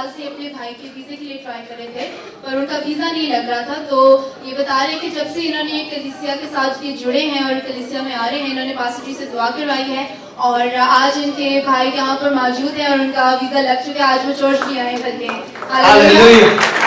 साल से अपने भाई के वीज़े के लिए ट्राई कर रहे थे, पर उनका वीज़ा नहीं लग रहा था। तो ये बता रहे हैं कि जब से इन्होंने कलीसिया के साथ ये जुड़े हैं और कलीसिया में आ रहे हैं, इन्होंने पास्टर जी से दुआ करवाई है और आज इनके भाई यहाँ पर मौजूद हैं और उनका वीज़ा लग चुका है। आज वो चर्च भी आए करके। हालेलुया।